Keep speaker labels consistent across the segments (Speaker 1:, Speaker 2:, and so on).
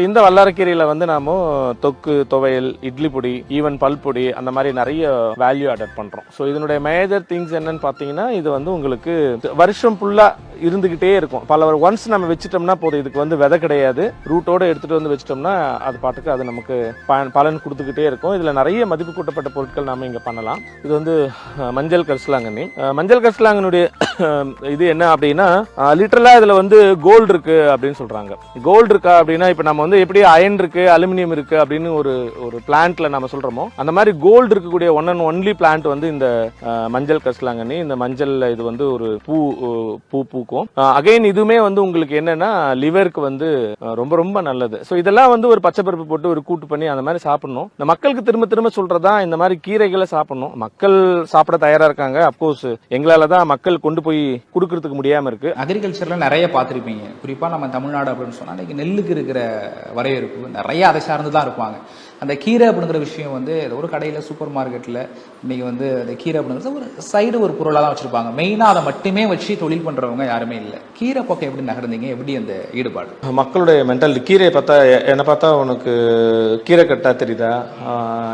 Speaker 1: இந்த வல்லாரக்கீரையில வந்து நாம தொக்கு, துவையல், இட்லி பொடி, ஈவன் பல்பொடி அந்த மாதிரி நிறைய வேல்யூ ஆட் பண்றோம். ஸோ இதனுடைய மேஜர் திங்ஸ் என்னன்னு பார்த்தீங்கன்னா, இது வந்து உங்களுக்கு வருஷம் ஃபுல்லா இருந்துகிட்டே இருக்கும். ஒன்ஸ் நம்ம வச்சுட்டோம்னா போதும். இதுக்கு வந்து விதை கிடையாது. ரூட்டோட எடுத்துட்டு வந்து வச்சுட்டோம்னா அது பாட்டுக்கு அது நமக்கு பலன் கொடுத்துக்கிட்டே இருக்கும். இதுல நிறைய மதிப்பு கூட்டப்பட்ட பொருட்கள் நாம இங்க பண்ணலாம். இது வந்து மஞ்சள் கரிசலாங்கண்ணி. மஞ்சள் கரிசலாங்கனுடைய இது என்ன அப்படின்னா, லிட்டரலா இதுல வந்து கோல்டு இருக்கு அப்படின்னு சொல்றாங்க. கோல்டு இருக்கா அப்படின்னா, இப்ப நம்ம வந்து எப்படி அயன் இருக்கு, அலுமினியம் இருக்கு அப்படின்னு ஒரு பிளான்ட்ல நம்ம சொல்றோமோ, அந்த மாதிரி கோல்டு இருக்கக்கூடிய ஒன் அண்ட் ஒன்லி பிளான்ட் வந்து இந்த மஞ்சள் கரிசலாங்கண்ணி. இந்த மஞ்சள்ல இது வந்து ஒரு பூ பூக்கும். அகைன் இதுவுமே வந்து உங்களுக்கு என்னன்னா லிவருக்கு வந்து ரொம்ப ரொம்ப நல்லது. ஸோ இதெல்லாம் வந்து ஒரு பச்சை பருப்பு போட்டு ஒரு கூட்டு பண்ணி அந்த மாதிரி சாப்பிடணும். இந்த மக்களுக்கு திரும்ப திரும்ப சொல்றதா இந்த மாதிரி கீரைகளை சாப்பிடணும். மக்கள் சாப்பிட தயாரா இருக்காங்க. அப்கோர்ஸ் எங்களால தான் மக்கள் கொண்டு போய் கொடுக்கறதுக்கு முடியாம இருக்கு.
Speaker 2: அக்ரிகல்ச்சர்ல நிறைய பார்த்துருப்பீங்க. குறிப்பா நம்ம தமிழ்நாடு அப்படின்னு சொன்னா இன்னைக்கு நெல்லுக்கு இருக்கிற வரவேற்பு நிறைய அதை சார்ந்து தான் இருப்பாங்க. அந்த கீரை அப்படிங்கிற விஷயம் வந்து ஒரு கடையில் சூப்பர் மார்க்கெட்டில் இன்னைக்கு வந்து அந்த கீரை அப்படிங்கிறது ஒரு சைடு ஒரு பொருளாக தான் வச்சுருப்பாங்க. மெயினாக அதை மட்டுமே வச்சு தொழில் பண்ணுறவங்க யாருமே இல்லை. கீரை பக்கம் எப்படி நகர்ந்தீங்க? எப்படி அந்த ஈடுபாடு?
Speaker 1: மக்களுடைய மென்டாலிட்டி, கீரையை பார்த்தா என்னை பார்த்தா உனக்கு கீரை கட்டா தெரியுதா,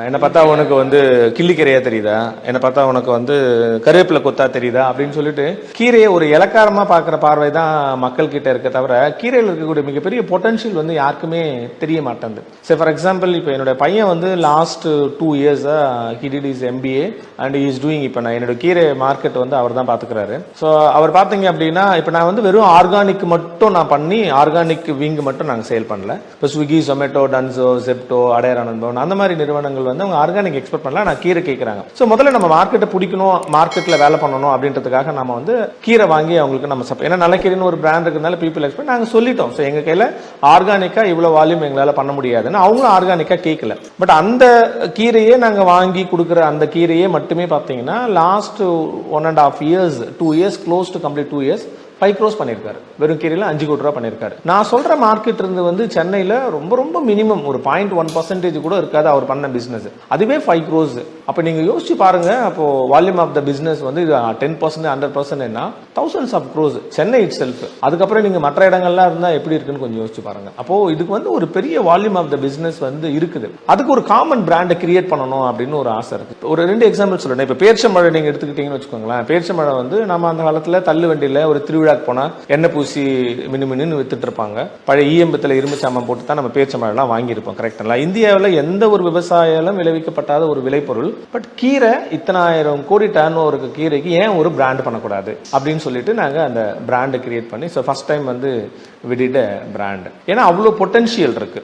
Speaker 1: என்னை பார்த்தா உனக்கு வந்து கிள்ளிக்கீரையா தெரியுதா, என்னை பார்த்தா உனக்கு வந்து கருவேப்பிலை கொத்தா தெரியுதா அப்படின்னு சொல்லிட்டு கீரையை ஒரு இலக்காரமாக பார்க்குற பார்வை தான் மக்கள் கிட்ட இருக்க தவிர, கீரையில் இருக்கக்கூடிய மிகப்பெரிய பொட்டன்ஷியல் வந்து யாருக்குமே தெரிய மாட்டேங்குது. சரி, ஃபார் எக்ஸாம்பிள் இப்போ என்னோட பையன் வந்து last 2 years he did his MBA and he is doing, இப்போ நான் என்னோட கீரை மார்க்கெட் வந்து அவர் தான் பார்த்துக்கிறாரு. ஸோ அவர் பார்த்தீங்க அப்படின்னா, இப்போ நான் வந்து வெறும் ஆர்கானிக் மட்டும் நான் பண்ணி ஆர்கானிக் விங் மட்டும் நாங்கள் சேல் பண்ணல. இப்போ ஸ்விக்கி, ஜொமேட்டோ, டன்சோ, ஜெப்டோ, அடையார் ஆனந்தம் அந்த மாதிரி நிறுவனங்கள் வந்து அவங்க ஆர்கானிக் எக்ஸ்பெக்ட் பண்ணலாம், நான் கீரை கேட்குறாங்க. ஸோ முதல்ல நம்ம மார்க்கெட்டை பிடிக்கணும், மார்க்கெட்டில் வேலை பண்ணணும் அப்படின்றதுக்காக நம்ம வந்து கீரை வாங்கி அவங்களுக்கு நம்ம ஏன்னா நல்ல கீரைன்னு ஒரு பிராண்ட் இருக்கிறதுனால பீப்புள் எக்ஸ்பெக்ட் நாங்கள் சொல்லிட்டோம். ஸோ எங்கள் கையில் ஆர்கானிக்காக இவ்வளோ வால்யூம் எங்களால் பண்ண முடியாதுன்னு அவங்களும் ஆர்கானிக்காக கேட்கல. பட் அந்த கீரையே நாங்க வாங்கி கொடுக்குற அந்த கீரையே மட்டுமே பார்த்தீங்கன்னா last 1.5 years 2 years close to complete 2 years 5 crores பண்ணியிருக்காரு. வெறும் கீரையில் 5 கோடி ரூபா பண்ணியிருக்காரு. நான் சொல்ற மார்க்கெட் இருந்து வந்து சென்னையில் ரொம்ப ரொம்ப மினிமம் ஒரு 0.1% கூட இருக்காது அவர் பண்ண பிசினஸ். அதுவே 5 crores. அப்போ நீங்க யோசிச்சு பாருங்க. அப்போ வால்யூம் ஆஃப் த பிசினஸ் வந்து 10% 100% thousands of crores Chennai it self. அதுக்கப்புறம் நீங்க மற்ற இடங்கள்லாம் இருந்தா எப்படி இருக்குன்னு கொஞ்சம் யோசிச்சு பாருங்க. அப்போ இதுக்கு வந்து ஒரு பெரிய வால்யூம் ஆஃப் த பிசினஸ் வந்து இருக்குது. அதுக்கு ஒரு காமன் பிராண்டை கிரியேட் பண்ணணும் அப்படின்னு ஒரு ஆசை இருக்கு. ஒரு 2 எக்ஸாம்பிள் சொல்றேன். இப்போ பேரிச்சம்பழை நீங்க எடுத்துக்கிட்டீங்கன்னு வச்சுக்கோங்களேன். பேரிச்சம்பழம் வந்து நம்ம அந்த காலத்துல தள்ளு வண்டியில ஒரு திருவிழாக்கு போனா எண்ணெய் பூசி மின்னு வித்துட்டு இருப்பாங்க. பழைய ஈயம்பத்துல இரும்பு சாமான் போட்டு தான் நம்ம பேரிச்சம்பழம் வாங்கியிருப்போம். கரெக்டா? இந்தியாவில் எந்த ஒரு விவசாயம் விளைவிக்கப்பட்டாத ஒரு விளைபொருள். பட் கீரை இத்தனை 1000 கோடி டர்ன் ஓவருக்கு கீரைக்கு ஏன் ஒரு பிராண்ட் பண்ணக்கூடாது அப்படின்னு சொல்லிட்டு நாங்க அந்த பிராண்டை கிரியேட் பண்ணி ஃபர்ஸ்ட் டைம் வந்து we did a brand. ஏன்னா அவ்வளோ பொட்டன்ஷியல் இருக்கு.